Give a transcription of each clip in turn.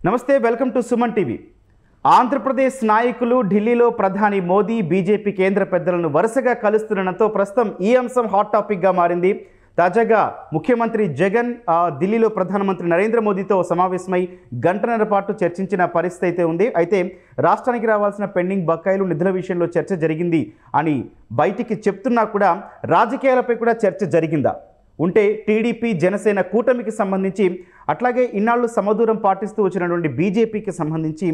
నమస్తే, welcome to Suman TV. Andhra Pradesh నాయకులు ఢిల్లీలో ప్రధాని మోదీ బీజేపీ కేంద్ర పెద్దలను వరుసగా కలుస్తుండడంతో ప్రస్తుతం ఈ అంశం హాట్ టాపిక్గా మారింది. తాజాగా ముఖ్యమంత్రి జగన్ ఢిల్లీలో ప్రధానమంత్రి నరేంద్ర మోదీతో సమావేశమై గంటన్నర పాటు చర్చించిన పరిస్థితి అయితే ఉంది. అయితే రాష్ట్రానికి రావాల్సిన పెండింగ్ బకాయిలు నిధుల విషయంలో చర్చ జరిగింది అని బయటికి చెప్తున్నా కూడా రాజకీయాలపై కూడా చర్చ జరిగిందా? ఉంటే టీడీపీ జనసేన కూటమికి సంబంధించి, అట్లాగే ఇన్నాళ్ళు సమదూరం పాటిస్తూ వచ్చినటువంటి బీజేపీకి సంబంధించి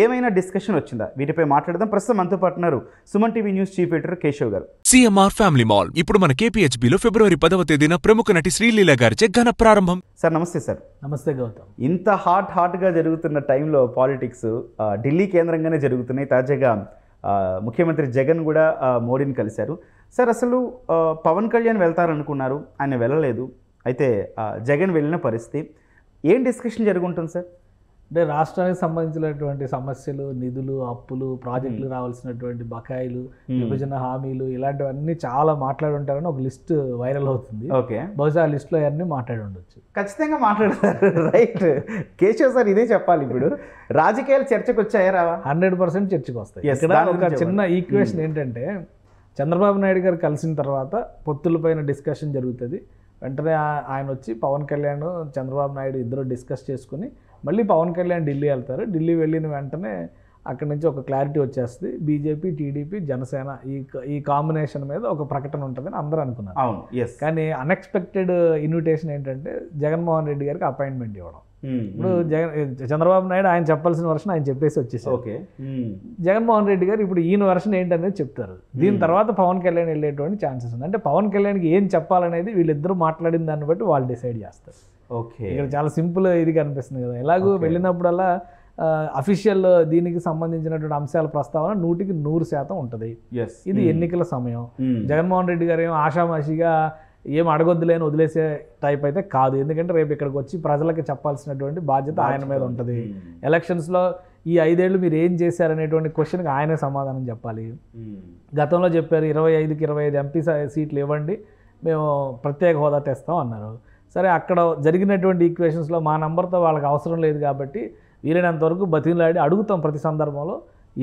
ఏమైనా డిస్కషన్ వచ్చిందా? వీటిపై మాట్లాడదాం. ప్రస్తుతం మనతో పాటు ఉన్నారు Suman TV news chief editor Keshav గారు. సిఎంఆర్ ఫ్యామిలీ మాల్ ఇప్పుడు మన కేపీహెచ్బీలో ఫిబ్రవరి 10వ తేదీన ప్రముఖ నటి శ్రీలీల గారిచే ఘన ప్రారంభం. సార్ నమస్తే. సార్ నమస్తే గౌతమ్. ఇంత హాట్గా జరుగుతున్న టైంలో పాలిటిక్స్ ఢిల్లీ కేంద్రంగానే జరుగుతున్నాయి. తాజాగా ముఖ్యమంత్రి జగన్ కూడా మోడీని కలిశారు. సార్, అసలు పవన్ కళ్యాణ్ వెళ్తారనుకున్నారు, ఆయన వెళ్ళలేదు. అయితే జగన్ వెళ్ళిన పరిస్థితి ఏం డిస్కషన్ జరుగుంటుంది సార్? అంటే రాష్ట్రానికి సంబంధించినటువంటి సమస్యలు, నిధులు, అప్పులు, ప్రాజెక్టులు రావాల్సినటువంటి బకాయిలు, విభజన హామీలు, ఇలాంటివన్నీ చాలా మాట్లాడి ఉంటారని ఒక లిస్ట్ వైరల్ అవుతుంది. ఓకే, బహుశా ఆ లిస్టులో అవన్నీ మాట్లాడి ఉండొచ్చు. ఖచ్చితంగా మాట్లాడతారు. రైట్ కేశవ్ సార్, ఇదే చెప్పాలి. ఇప్పుడు రాజకీయాలు చర్చకు వచ్చాయా రావా? 100% చర్చకు వస్తాయి. ఇక్కడ ఒక చిన్న ఈక్వేషన్ ఏంటంటే, చంద్రబాబు నాయుడు గారు కలిసిన తర్వాత పొత్తులపైన డిస్కషన్ జరుగుతుంది. వెంటనే ఆయన వచ్చి పవన్ కళ్యాణ్, చంద్రబాబు నాయుడు ఇద్దరు డిస్కస్ చేసుకుని మళ్ళీ పవన్ కళ్యాణ్ ఢిల్లీ వెళ్తారు. ఢిల్లీ వెళ్ళిన వెంటనే అక్కడి నుంచి ఒక క్లారిటీ వచ్చేస్తుంది. బీజేపీ, టీడీపీ, జనసేన ఈ కాంబినేషన్ మీద ఒక ప్రకటన ఉంటుందని అందరూ అనుకున్నారు. కానీ అన్ఎక్స్పెక్టెడ్ ఇన్విటేషన్ ఏంటంటే జగన్మోహన్ రెడ్డి గారికి అపాయింట్మెంట్ ఇవ్వడం. ఇప్పుడు చంద్రబాబు నాయుడు ఆయన చెప్పాల్సిన వర్షన్ ఆయన చెప్పేసి వచ్చేసారు. జగన్మోహన్ రెడ్డి గారు ఇప్పుడు ఈయన వర్షన్ ఏంటనేది చెప్తారు. దీని తర్వాత పవన్ కళ్యాణ్ వెళ్ళేటువంటి ఛాన్సెస్ ఉంది. అంటే పవన్ కళ్యాణ్కి ఏం చెప్పాలనేది వీళ్ళిద్దరూ మాట్లాడిన దాన్ని బట్టి వాళ్ళు డిసైడ్ చేస్తారు. ఇక్కడ చాలా సింపుల్ ఇది కనిపిస్తుంది కదా. ఎలాగో వెళ్ళినప్పుడల్లా అఫీషియల్ దీనికి సంబంధించినటువంటి అంశాల ప్రస్తావన 100% ఉంటుంది. ఇది ఎన్నికల సమయం. జగన్మోహన్ రెడ్డి గారు ఏమో ఆషామాషిగా ఏం అడగొద్దులేని వదిలేసే టైప్ అయితే కాదు. ఎందుకంటే రేపు ఇక్కడికి వచ్చి ప్రజలకి చెప్పాల్సినటువంటి బాధ్యత ఆయన మీద ఉంటుంది. ఎలక్షన్స్లో ఈ 5 ఏళ్ళు మీరు ఏం చేశారనేటువంటి క్వశ్చన్కి ఆయనే సమాధానం చెప్పాలి. గతంలో చెప్పారు 25కి 25 ఎంపీ సీట్లు ఇవ్వండి, మేము ప్రత్యేక హోదా తెస్తాం అన్నారు. సరే, అక్కడ జరిగినటువంటి ఈక్వేషన్స్లో మా నంబర్తో వాళ్ళకి అవసరం లేదు కాబట్టి వీలైనంత వరకు బతిలాడి అడుగుతాం. ప్రతి సందర్భంలో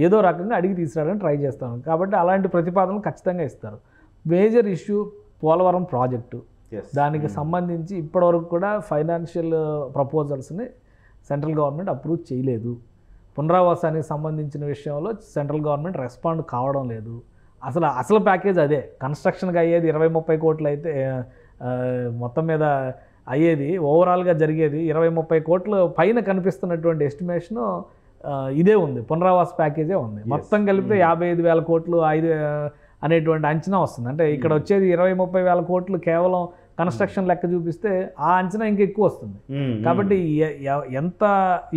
ఏదో రకంగా అడిగి తీసుకురావడానికి ట్రై చేస్తాం. కాబట్టి అలాంటి ప్రతిపాదనలు ఖచ్చితంగా ఇస్తారు. Major issue Polavaram project. దానికి సంబంధించి ఇప్పటివరకు కూడా ఫైనాన్షియల్ ప్రపోజల్స్ని సెంట్రల్ గవర్నమెంట్ అప్రూవ్ చేయలేదు. పునరావాసానికి సంబంధించిన విషయంలో సెంట్రల్ గవర్నమెంట్ రెస్పాండ్ కావడం లేదు. అసలు ప్యాకేజ్ అదే. కన్స్ట్రక్షన్కి అయ్యేది 20-30 కోట్లు అయితే మొత్తం మీద అయ్యేది, ఓవరాల్గా జరిగేది 20-30 కోట్లు పైన కనిపిస్తున్నటువంటి ఎస్టిమేషను ఇదే ఉంది. పునరావాస ప్యాకేజే ఉంది. మొత్తం కలిపితే 55,000 కోట్లు అనేటువంటి అంచనా వస్తుంది. అంటే ఇక్కడ వచ్చేది 20-30 వేల కోట్లు కేవలం కన్స్ట్రక్షన్ లెక్క చూపిస్తే ఆ అంచనా ఇంకా ఎక్కువ వస్తుంది. కాబట్టి ఎంత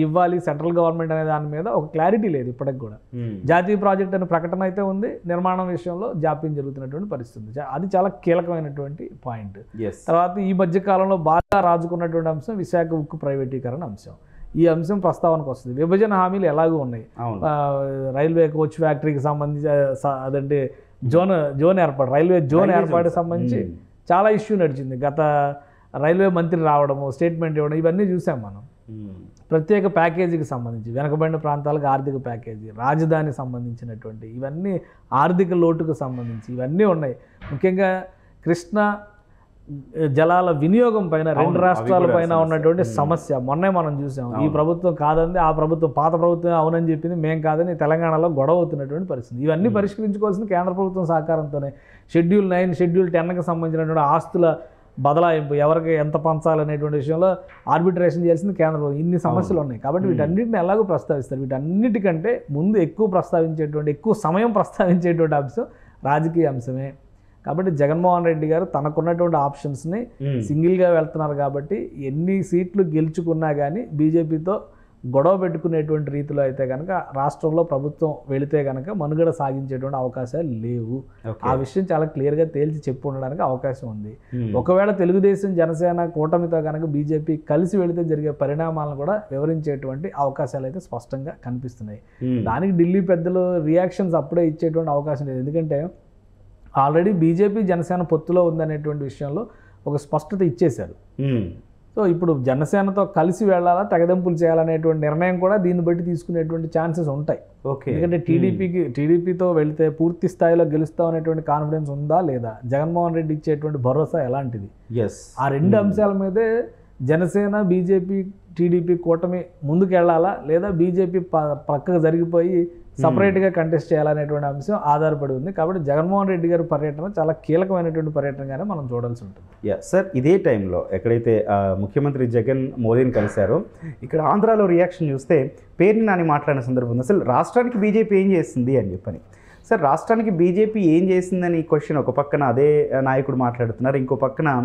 ఇవ్వాలి సెంట్రల్ గవర్నమెంట్ అనే దాని మీద ఒక క్లారిటీ లేదు ఇప్పటికి కూడా. జాతీయ ప్రాజెక్ట్ అనే ప్రకటన అయితే ఉంది, నిర్మాణం విషయంలో జాప్యం జరుగుతున్నటువంటి పరిస్థితి. అది చాలా కీలకమైనటువంటి పాయింట్. తర్వాత ఈ మధ్య కాలంలో బాగా రాజుకున్నటువంటి అంశం విశాఖ ఉక్కు ప్రైవేటీకరణ అంశం. ఈ అంశం ప్రస్తావనకు వస్తుంది. విభజన హామీలు ఎలాగూ ఉన్నాయి. రైల్వే కోచ్ ఫ్యాక్టరీకి సంబంధించి అదంటే జోన్ ఏర్పాటు, రైల్వే జోన్ ఏర్పాటుకి సంబంధించి చాలా ఇష్యూ నడిచింది. గత రైల్వే మంత్రి రావడము, స్టేట్మెంట్ ఇవ్వడం, ఇవన్నీ చూసాం మనం. ప్రత్యేక ప్యాకేజీకి సంబంధించి వెనకబడిన ప్రాంతాలకు ఆర్థిక ప్యాకేజీ, రాజధానికి సంబంధించినటువంటి ఇవన్నీ, ఆర్థిక లోటుకు సంబంధించి ఇవన్నీ ఉన్నాయి. ముఖ్యంగా కృష్ణా జలాల వినియోగం పైన 2 రాష్ట్రాల పైన ఉన్నటువంటి సమస్య మొన్నే మనం చూసాం. ఈ ప్రభుత్వం కాదంది, ఆ ప్రభుత్వం పాత ప్రభుత్వం అవునని చెప్పింది, మేము కాదని తెలంగాణలో గొడవ అవుతున్నటువంటి పరిస్థితి. ఇవన్నీ పరిష్కరించుకోవాల్సిన కేంద్ర ప్రభుత్వం సహకారంతోనే. షెడ్యూల్ 9, షెడ్యూల్ 10కి సంబంధించినటువంటి ఆస్తుల బదలాయింపు, ఎవరికి ఎంత పంచాలనేటువంటి విషయంలో ఆర్బిట్రేషన్ చేయాల్సింది కేంద్ర ప్రభుత్వం. ఇన్ని సమస్యలు ఉన్నాయి. కాబట్టి వీటన్నిటిని ఎలాగో ప్రస్తావిస్తారు. వీటన్నిటికంటే ముందు ఎక్కువ సమయం ప్రస్తావించేటువంటి అంశం రాజకీయ అంశమే. కాబట్టి జగన్మోహన్ రెడ్డి గారు తనకున్నటువంటి ఆప్షన్స్ని సింగిల్గా వెళ్తున్నారు. కాబట్టి ఎన్ని సీట్లు గెలుచుకున్నా కానీ బీజేపీతో గొడవ పెట్టుకునేటువంటి రీతిలో అయితే కనుక రాష్ట్రంలో ప్రభుత్వం వెళితే కనుక మనుగడ సాగించేటువంటి అవకాశాలు లేవు. ఆ విషయం చాలా క్లియర్గా తేల్చి చెప్పి ఉండడానికి అవకాశం ఉంది. ఒకవేళ తెలుగుదేశం, జనసేన కూటమితో కనుక బీజేపీ కలిసి వెళితే జరిగే పరిణామాలను కూడా వివరించేటువంటి అవకాశాలు అయితే స్పష్టంగా కనిపిస్తున్నాయి. దానికి ఢిల్లీ పెద్దలు రియాక్షన్స్ అప్పుడే ఇచ్చేటువంటి అవకాశం లేదు. ఎందుకంటే ఆల్రెడీ బీజేపీ, జనసేన పొత్తులో ఉందనేటువంటి విషయంలో ఒక స్పష్టత ఇచ్చేశారు. సో ఇప్పుడు జనసేనతో కలిసి వెళ్ళాలా, తెగదెంపులు చేయాలనేటువంటి నిర్ణయం కూడా దీన్ని బట్టి తీసుకునేటువంటి ఛాన్సెస్ ఉంటాయి. ఓకే. ఎందుకంటే టీడీపీతో వెళితే పూర్తి స్థాయిలో గెలుస్తాం అనేటువంటి కాన్ఫిడెన్స్ ఉందా లేదా, జగన్మోహన్ రెడ్డి ఇచ్చేటువంటి భరోసా ఎలాంటిది, ఆ రెండు అంశాల మీదే జనసేన, బీజేపీ, టీడీపీ కూటమి ముందుకు వెళ్ళాలా లేదా బీజేపీ పక్కకు జరిగిపోయి సపరేట్గా కంటెస్ట్ చేయాలనేటువంటి అంశం ఆధారపడి ఉంది. కాబట్టి జగన్మోహన్ రెడ్డి గారి పర్యటన చాలా కీలకమైనటువంటి పర్యటనగానే మనం చూడాల్సి ఉంటుంది. సార్, ఇదే టైంలో ఎక్కడైతే ముఖ్యమంత్రి జగన్ మోదీని కలిశారో ఇక్కడ ఆంధ్రాలో రియాక్షన్ చూస్తే పేర్ని నాని మాట్లాడిన సందర్భంలో అసలు రాష్ట్రానికి బీజేపీ ఏం చేస్తుంది అని చెప్పని. సార్, రాష్ట్రానికి బీజేపీ ఏం చేసిందని క్వశ్చన్ ఒక పక్కన అదే నాయకుడు మాట్లాడుతున్నారు, ఇంకో పక్కన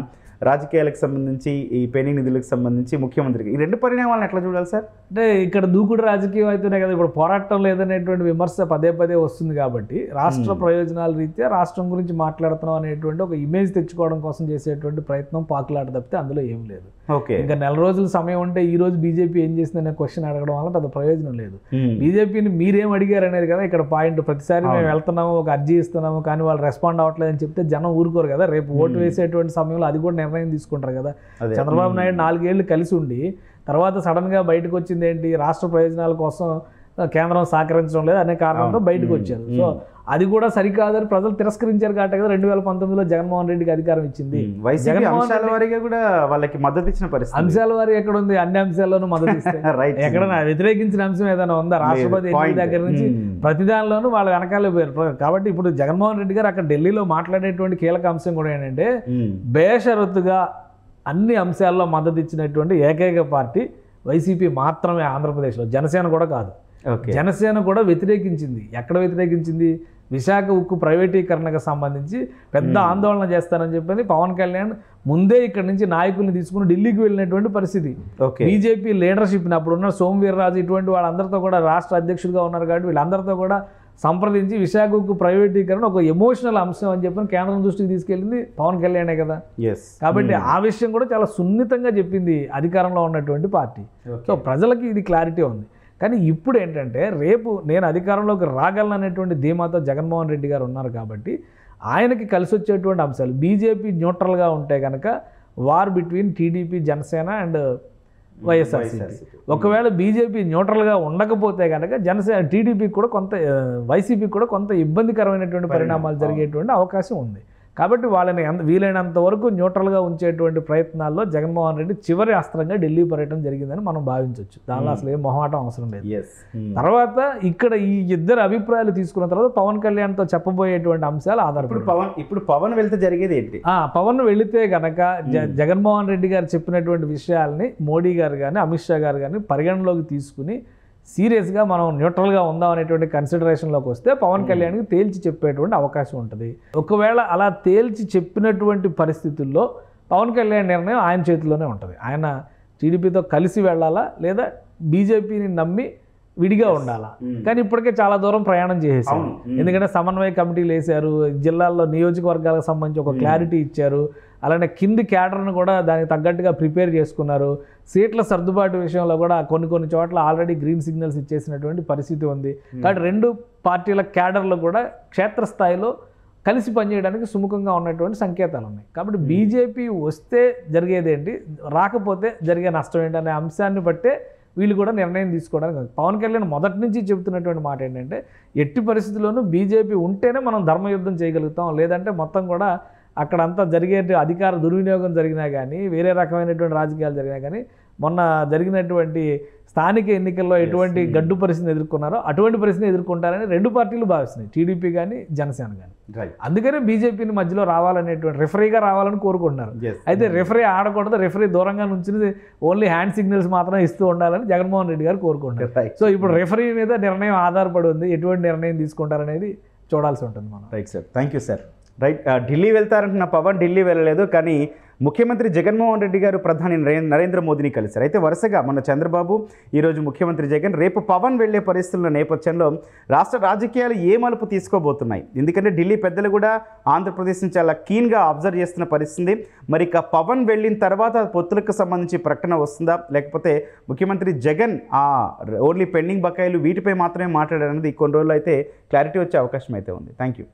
రాజకీయాలకు సంబంధించి ఈ పెండింగ్ నిధులకు సంబంధించి ముఖ్యమంత్రికి ఈ రెండు పరిణామాలను ఎట్లా చూడాలి సార్? అంటే ఇక్కడ దూకుడు రాజకీయం అయితేనే కదా ఇప్పుడు పోరాటం లేదనేటువంటి విమర్శ పదే పదే వస్తుంది. కాబట్టి రాష్ట్ర ప్రయోజనాల రీత్యా రాష్ట్రం గురించి మాట్లాడుతున్నాం అనేటువంటి ఒక ఇమేజ్ తెచ్చుకోవడం కోసం చేసేటువంటి ప్రయత్నం పాకులాట తప్పితే అందులో ఏం లేదు. ఓకే. ఇంకా నెల రోజుల సమయం ఉంటే ఈ రోజు బీజేపీ ఏం చేసిందనే క్వశ్చన్ అడగడం వల్ల పెద్ద ప్రయోజనం లేదు. బీజేపీని మీరేం అడిగారు అనేది కదా ఇక్కడ పాయింట్. ప్రతిసారి మేము వెళ్తున్నాము, ఒక అర్జీ ఇస్తున్నాము, కానీ వాళ్ళు రెస్పాండ్ అవ్వట్లేదని చెప్తే జనం ఊరుకోరు కదా. రేపు ఓటు వేసేటువంటి సమయంలో అది కూడా నిర్ణయం తీసుకుంటారు కదా. చంద్రబాబు నాయుడు 4 ఏళ్ళు కలిసి ఉండి తర్వాత సడన్ గా బయటకు వచ్చింది ఏంటి, రాష్ట్ర ప్రయోజనాల కోసం కేంద్రం సహకరించడం లేదు అనే కారణంతో బయటకు వచ్చారు. సో అది కూడా సరికాదని ప్రజలు తిరస్కరించారు కాబట్టి కదా 2019లో జగన్మోహన్ రెడ్డికి అధికారం ఇచ్చింది. అంశాల వారీగా కూడా వాళ్ళకి మద్దతు ఇచ్చిన పరిస్థితి. అంశాల వారి ఎక్కడ ఉంది, అన్ని అంశాల్లోనూ మద్దతు ఇస్తే ఎక్కడైనా వ్యతిరేకించిన అంశం ఏదైనా ఉందా? రాష్ట్రపతి ఎన్నికల దగ్గర నుంచి ప్రతి దానిలోనూ వాళ్ళ వెనకాలే పోయారు. కాబట్టి ఇప్పుడు జగన్మోహన్ రెడ్డి గారు అక్కడ ఢిల్లీలో మాట్లాడేటువంటి కీలక అంశం కూడా ఏంటంటే బేషరతుగా అన్ని అంశాల్లో మద్దతు ఇచ్చినటువంటి ఏకైక పార్టీ వైసీపీ మాత్రమే ఆంధ్రప్రదేశ్లో. జనసేన కూడా కాదు. జనసేన కూడా వ్యతిరేకించింది. ఎక్కడ వ్యతిరేకించింది? విశాఖ ఉక్కు ప్రైవేటీకరణకు సంబంధించి పెద్ద ఆందోళన చేస్తానని చెప్పని పవన్ కళ్యాణ్ ముందే ఇక్కడ నుంచి నాయకుల్ని తీసుకుని ఢిల్లీకి వెళ్ళినటువంటి పరిస్థితి. బీజేపీ లీడర్షిప్ని అప్పుడున్న సోమవీర్రాజు ఇటువంటి వాళ్ళందరితో కూడా రాష్ట్ర అధ్యక్షుడిగా ఉన్నారు కాబట్టి వీళ్ళందరితో కూడా సంప్రదించి విశాఖ ఉక్కు ప్రైవేటీకరణ ఒక ఎమోషనల్ అంశం అని చెప్పని కేంద్రం దృష్టికి తీసుకెళ్ళింది పవన్ కళ్యాణే కదా. కాబట్టి ఆ విషయం కూడా చాలా సున్నితంగా చెప్పింది అధికారంలో ఉన్నటువంటి పార్టీ. సో ప్రజలకి ఇది క్లారిటీ ఉంది. కానీ ఇప్పుడు ఏంటంటే రేపు నేను అధికారంలోకి రాగలను అనేటువంటి ధీమాతో జగన్మోహన్ రెడ్డి గారు ఉన్నారు కాబట్టి ఆయనకి కలిసి వచ్చేటువంటి అంశాలు బీజేపీ న్యూట్రల్గా ఉంటే కనుక war between TDP, Janasena and YSRCP. ఒకవేళ బీజేపీ న్యూట్రల్గా ఉండకపోతే కనుక జనసేన, టీడీపీకి కూడా కొంత, వైసీపీకి కూడా కొంత ఇబ్బందికరమైనటువంటి పరిణామాలు జరిగేటువంటి అవకాశం ఉంది. కాబట్టి వాళ్ళని వీలైనంత వరకు న్యూట్రల్గా ఉంచేటువంటి ప్రయత్నాల్లో జగన్మోహన్ రెడ్డి చివరి అస్త్రంగా ఢిల్లీ పర్యటన జరిగిందని మనం భావించవచ్చు. దానిలో అసలు ఏం మొహమాటం అవసరం లేదు. తర్వాత ఇక్కడ ఈ ఇద్దరు అభిప్రాయాలు తీసుకున్న తర్వాత పవన్ కళ్యాణ్తో చెప్పబోయేటువంటి అంశాలు ఆధారపడి ఇప్పుడు పవన్ వెళ్తే జరిగేది ఏంటి? పవన్ వెళితే కనుక జగన్మోహన్ రెడ్డి గారు చెప్పినటువంటి విషయాల్ని మోడీ గారు కానీ అమిత్ షా గారు కానీ పరిగణలోకి తీసుకుని సీరియస్గా మనం న్యూట్రల్గా ఉందాం అనేటువంటి కన్సిడరేషన్లోకి వస్తే పవన్ కళ్యాణ్కి తేల్చి చెప్పేటువంటి అవకాశం ఉంటుంది. ఒకవేళ అలా తేల్చి చెప్పినటువంటి పరిస్థితుల్లో పవన్ కళ్యాణ్ నిర్ణయం ఆయన చేతిలోనే ఉంటుంది. ఆయన టీడీపీతో కలిసి వెళ్ళాలా లేదా బీజేపీని నమ్మి విడిగా ఉండాలా. కానీ ఇప్పటికే చాలా దూరం ప్రయాణం చేసేసారు. ఎందుకంటే సమన్వయ కమిటీలు వేశారు, జిల్లాల్లో నియోజకవర్గాలకు సంబంధించి ఒక క్లారిటీ ఇచ్చారు, అలానే కింది క్యాడర్ను కూడా దానికి తగ్గట్టుగా ప్రిపేర్ చేసుకున్నారు. సీట్ల సర్దుబాటు విషయంలో కూడా కొన్ని చోట్ల ఆల్రెడీ గ్రీన్ సిగ్నల్స్ ఇచ్చేసినటువంటి పరిస్థితి ఉంది. కాబట్టి రెండు పార్టీల క్యాడర్లు కూడా క్షేత్రస్థాయిలో కలిసి పనిచేయడానికి సుముఖంగా ఉన్నటువంటి సంకేతాలు ఉన్నాయి. కాబట్టి బీజేపీ వస్తే జరిగేదేంటి, రాకపోతే జరిగే నష్టం ఏంటి అనే అంశాన్ని బట్టే వీళ్ళు కూడా నిర్ణయం తీసుకోవడానికి. పవన్ కళ్యాణ్ మొదటి నుంచి చెబుతున్నటువంటి మాట ఏంటంటే ఎట్టి పరిస్థితుల్లోనూ బీజేపీ ఉంటేనే మనం ధర్మయుద్ధం చేయగలుగుతాం, లేదంటే మొత్తం కూడా అక్కడంతా జరిగే అధికార దుర్వినియోగం జరిగినా కానీ వేరే రకమైనటువంటి రాజకీయాలు జరిగినా కానీ మొన్న జరిగినటువంటి స్థానిక ఎన్నికల్లో ఎటువంటి గడ్డు పరిస్థితిని ఎదుర్కొన్నారో అటువంటి పరిస్థితిని ఎదుర్కొంటారని రెండు పార్టీలు భావిస్తున్నాయి, టీడీపీ కానీ జనసేన కానీ. అందుకనే బీజేపీని మధ్యలో రావాలనేటువంటి రెఫరీగా రావాలని కోరుకుంటున్నారు. అయితే రెఫరీ ఆడకూడదు, రెఫరీ దూరంగా నుంచి ఓన్లీ హ్యాండ్ సిగ్నల్స్ మాత్రం ఇస్తూ ఉండాలని జగన్మోహన్ రెడ్డి గారు కోరుకుంటారు. సో ఇప్పుడు రెఫరీ మీద నిర్ణయం ఆధారపడి ఉంది, ఎటువంటి నిర్ణయం తీసుకుంటారనేది చూడాల్సి ఉంటుంది మనం. Right sir, thank you sir. Right, Delhi వెళ్తారంటున్న పవన్ ఢిల్లీ వెళ్ళలేదు, కానీ ముఖ్యమంత్రి జగన్మోహన్ రెడ్డి గారు ప్రధాని నరేంద్ర మోదీని కలిశారు. అయితే వరుసగా మన చంద్రబాబు, ఈరోజు ముఖ్యమంత్రి జగన్, రేపు పవన్ వెళ్లే పరిస్థితుల నేపథ్యంలో రాష్ట్ర రాజకీయాలు ఏ మలుపు తీసుకోబోతున్నాయి? ఎందుకంటే ఢిల్లీ పెద్దలు కూడా ఆంధ్రప్రదేశ్ని చాలా కీన్గా అబ్జర్వ్ చేస్తున్న పరిస్థితి. మరి ఇక పవన్ వెళ్ళిన తర్వాత పొత్తులకు సంబంధించి ప్రకటన వస్తుందా, లేకపోతే ముఖ్యమంత్రి జగన్ ఓన్లీ పెండింగ్ బకాయిలు వీటిపై మాత్రమే మాట్లాడారన్నది కొన్ని రోజులు అయితే క్లారిటీ వచ్చే అవకాశం అయితే ఉంది. Thank you.